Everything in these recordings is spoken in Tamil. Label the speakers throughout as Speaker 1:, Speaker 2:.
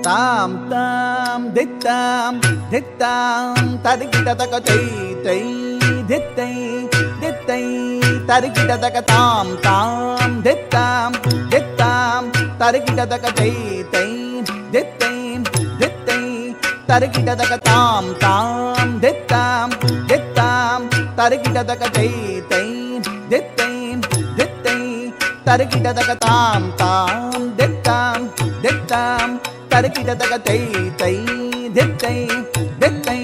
Speaker 1: தாம் தாம் தித்தாம் தித்தாம் தருகிடதக தை தை தித்தை தித்தை தருகிடதக தாம் தாம் தித்தாம் தித்தாம் தருகிடதக தை தை தித்தை தித்தை தருகிடதக தாம் தாம் தித்தாம் தித்தாம் தருகிடதக தை தை தித்தை தித்தை தருகிடதக தாம் தாம் தித்தாம் தித்தாம் தருகிடதக தை தை தித்தை தித்தை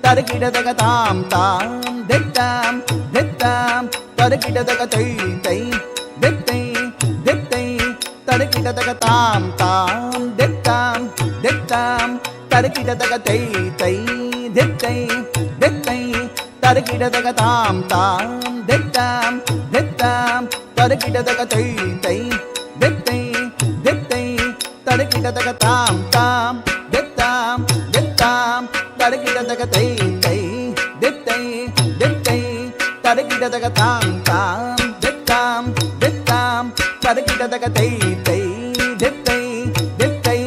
Speaker 1: தருகிடதக தாம் தாம் தித்தாம் தித்தாம் தருகிடதக தை தை தித்தை தித்தை தருகிடதக தாம் தாம் தித்தாம் தித்தாம் தருகிடதக தை தை தித்தை தித்தை தருகிடதக தாம் தாம் தித்தாம் தித்தாம் தருகிடதக தை தை தித்தை தித்தை தருகிடதக தாம் தாம் தித்தாம் தித்தாம் தருகிடதக தை தை தித்தை தித்தை தருகிடதக தாம் தாம் தித்தாம் தித்தாம் தருகிடதக தை தை தித்தை தித்தை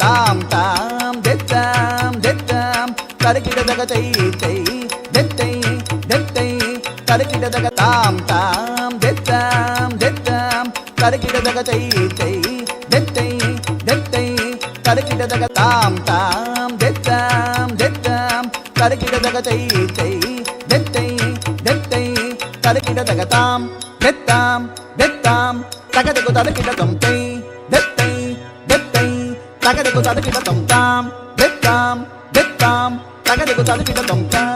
Speaker 1: தாம் தாம் தித்தாம் தித்தாம் தருகிடதக தை தை தித்தை தித்தை தருகிடதக தாம் தாம் தித்தாம் தித்தாம் தருகிடதக தை தை தித்தை தித்தை தருகிடதக தாம் தாம் தித்தாம் தித்தாம் தருகிடதக தை தை தித்தை தித்தை தருகிடதக தாம் தித்தாம் தித்தாம் தகதகு தருகிடதம் தை தித்தை தித்தை தகதகு தருகிடதம் தாம் தித்தாம் தித்தாம் தகதகு தருகிடதம் தாம்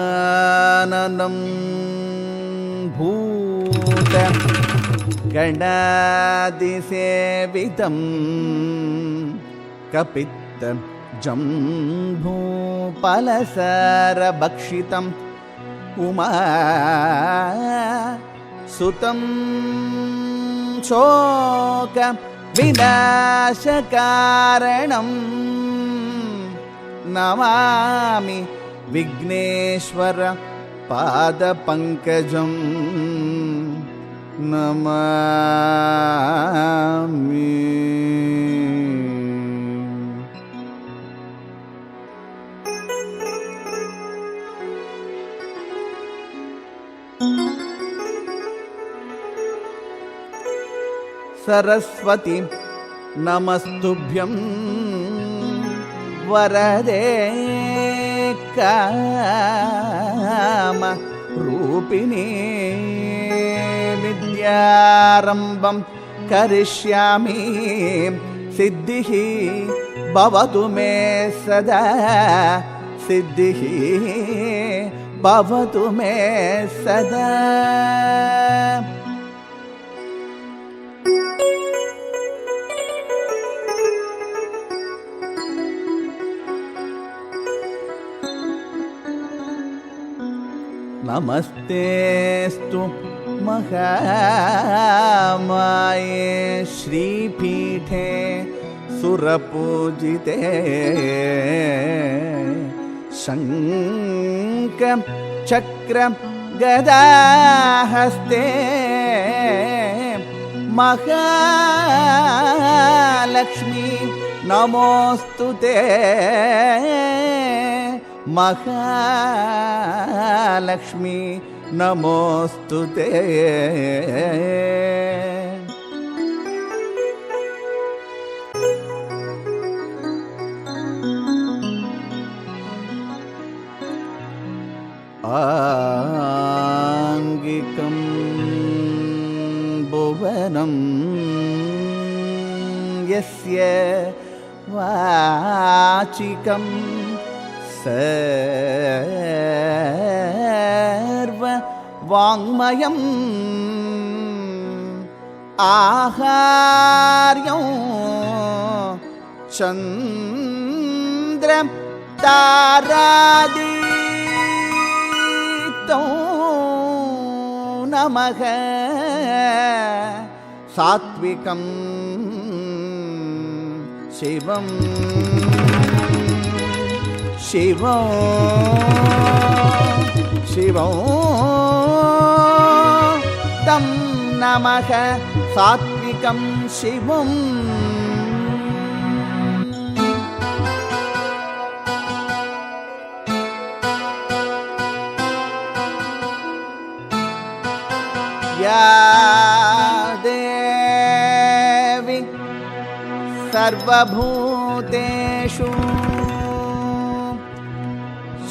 Speaker 1: गजाननं भूत गणादिसेवितं कपित्त जम्भूफलसारभक्षितम् उमा सुतं शोक विनाशकारणं नमामि विघ्नेश्वर पादपङ्कजं नमामि। सरस्वती नमस्तुभ्यं वरदे काम रूपिणी विद्यारम्भं करिष्यामि सिद्धिः भवतु मे सदा सिद्धिः भवतु मे सदा। नमस्तेस्तु महामाये श्रीपीठे सुरपूजिते शङ्ख चक्र गदाहस्ते महालक्ष्मी नमोस्तुते महालक्ष्मी नमोस्तुते। आङ्गिकं भुवनं यस्य वाचिकं सर्व वाङ्मयम् आहार्यं चन्द्र तारादीप्तं நமக சாத்விகம் சிவம் சிவம் சிவம் தம் நமக சாத்விகம் சிவம் யா தேவி சர்வபூதேஷு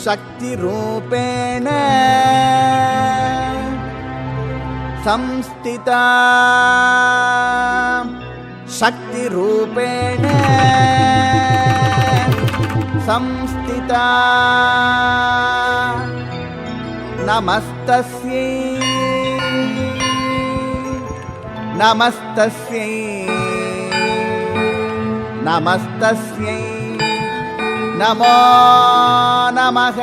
Speaker 1: சக்திரூபேண संस्थिता शक्तिरूपेण संस्थिता नमस्तस्यै नमस्तस्यै नमस्तस्यै नमो नमः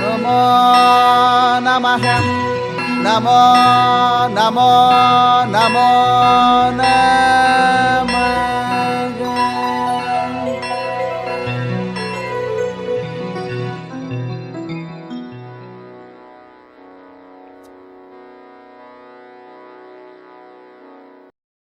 Speaker 1: नमो नमः नमो नमो नमो नमः